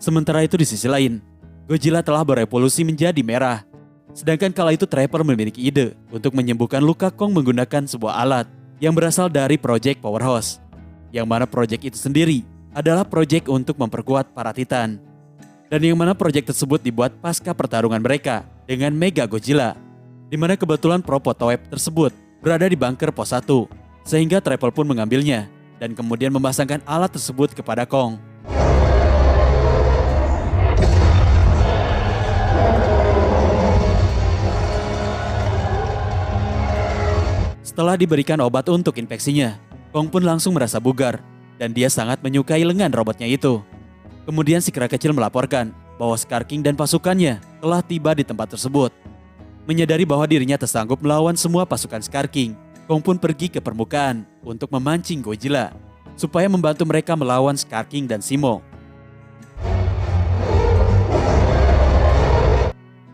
Sementara itu di sisi lain, Godzilla telah berevolusi menjadi merah. Sedangkan kala itu Trapper memiliki ide untuk menyembuhkan luka Kong menggunakan sebuah alat yang berasal dari Project Powerhouse. Yang mana proyek itu sendiri adalah proyek untuk memperkuat para Titan. Dan yang mana proyek tersebut dibuat pasca pertarungan mereka dengan Mega Godzilla. Di mana kebetulan prototipe tersebut berada di bunker pos 1. Sehingga Trapper pun mengambilnya dan kemudian memasangkan alat tersebut kepada Kong. Setelah diberikan obat untuk infeksinya, Kong pun langsung merasa bugar dan dia sangat menyukai lengan robotnya itu. Kemudian si kera kecil melaporkan bahwa Scar King dan pasukannya telah tiba di tempat tersebut. Menyadari bahwa dirinya tak sanggup melawan semua pasukan Scar King, Kong pun pergi ke permukaan untuk memancing Godzilla supaya membantu mereka melawan Scar King dan Zemo.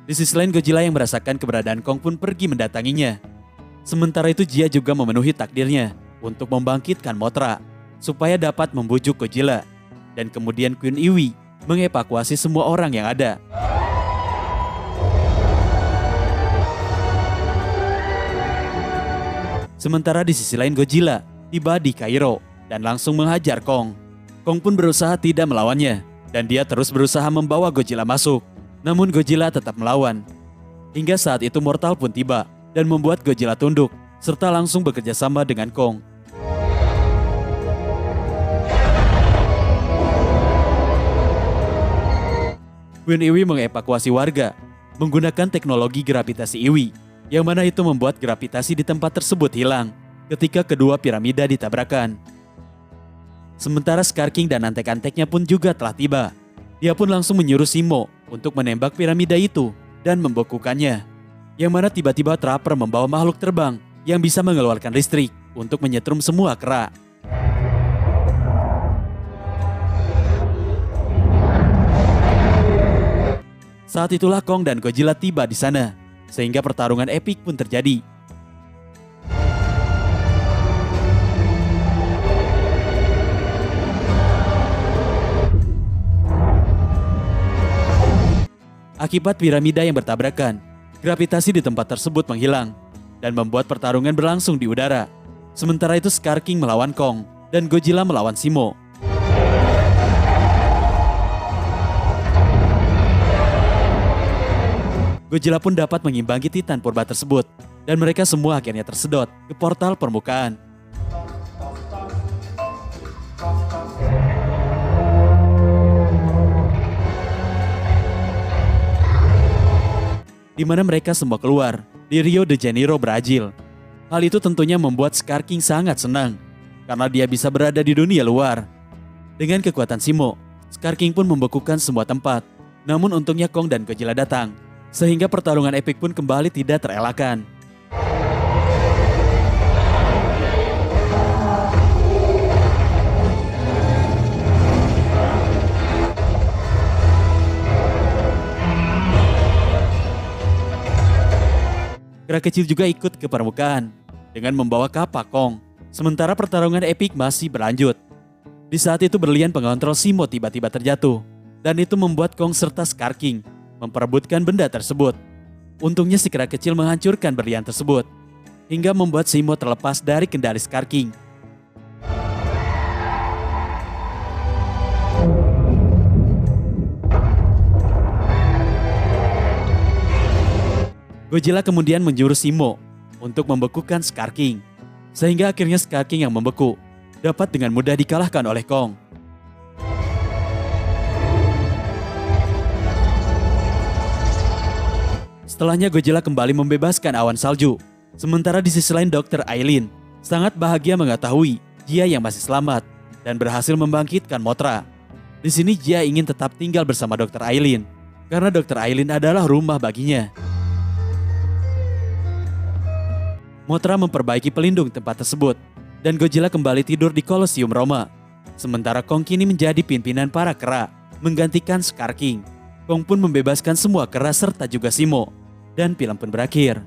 Di sisi lain, Godzilla yang merasakan keberadaan Kong pun pergi mendatanginya. Sementara itu Jia juga memenuhi takdirnya untuk membangkitkan Mothra supaya dapat membujuk Godzilla. Dan kemudian Queen Iwi mengevakuasi semua orang yang ada. Sementara di sisi lain Godzilla tiba di Kairo dan langsung menghajar Kong. Kong pun berusaha tidak melawannya dan dia terus berusaha membawa Godzilla masuk. Namun Godzilla tetap melawan. Hingga saat itu Mortal pun tiba dan membuat Godzilla tunduk serta langsung bekerja sama dengan Kong. Queen Iwi mengevakuasi warga menggunakan teknologi gravitasi Iwi, yang mana itu membuat gravitasi di tempat tersebut hilang ketika kedua piramida ditabrakan. Sementara Scar King dan antek-anteknya pun juga telah tiba. Dia pun langsung menyuruh Zemo untuk menembak piramida itu dan membekukannya. Yang mana tiba-tiba Trapper membawa makhluk terbang yang bisa mengeluarkan listrik untuk menyetrum semua kera. Saat itulah Kong dan Godzilla tiba di sana, sehingga pertarungan epik pun terjadi. Akibat piramida yang bertabrakan, gravitasi di tempat tersebut menghilang dan membuat pertarungan berlangsung di udara. Sementara itu Scar King melawan Kong dan Godzilla melawan Zemo. Godzilla pun dapat mengimbangi Titan purba tersebut dan mereka semua akhirnya tersedot ke portal permukaan. Di mana mereka semua keluar di Rio de Janeiro, Brazil. Hal itu tentunya membuat Scar King sangat senang karena dia bisa berada di dunia luar. Dengan kekuatan Zemo, Scar King pun membekukan semua tempat. Namun untungnya Kong dan Godzilla datang, sehingga pertarungan epik pun kembali tidak terelakkan. Kera kecil juga ikut ke permukaan dengan membawa kapak Kong. Sementara pertarungan epik masih berlanjut. Di saat itu berlian pengontrol Zemo tiba-tiba terjatuh. Dan itu membuat Kong serta Scar King memperebutkan benda tersebut. Untungnya si kera kecil menghancurkan berlian tersebut hingga membuat Zemo terlepas dari kendali Scar King. Godzilla kemudian menjurus Zemo untuk membekukan Scar King, sehingga akhirnya Scar King yang membeku dapat dengan mudah dikalahkan oleh Kong. Setelahnya Godzilla kembali membebaskan awan salju. Sementara di sisi lain Dr. Eileen sangat bahagia mengetahui Jia yang masih selamat dan berhasil membangkitkan Mothra. Di sini Jia ingin tetap tinggal bersama Dr. Eileen karena Dr. Eileen adalah rumah baginya. Mothra memperbaiki pelindung tempat tersut dan Godzilla kembali tidur di Kolosium Roma. Sementara Kong kini menjadi pimpinan para kera, menggantikan Scar King. Kong pun membebaskan semua kera serta juga Zemo, dan film pun berakhir.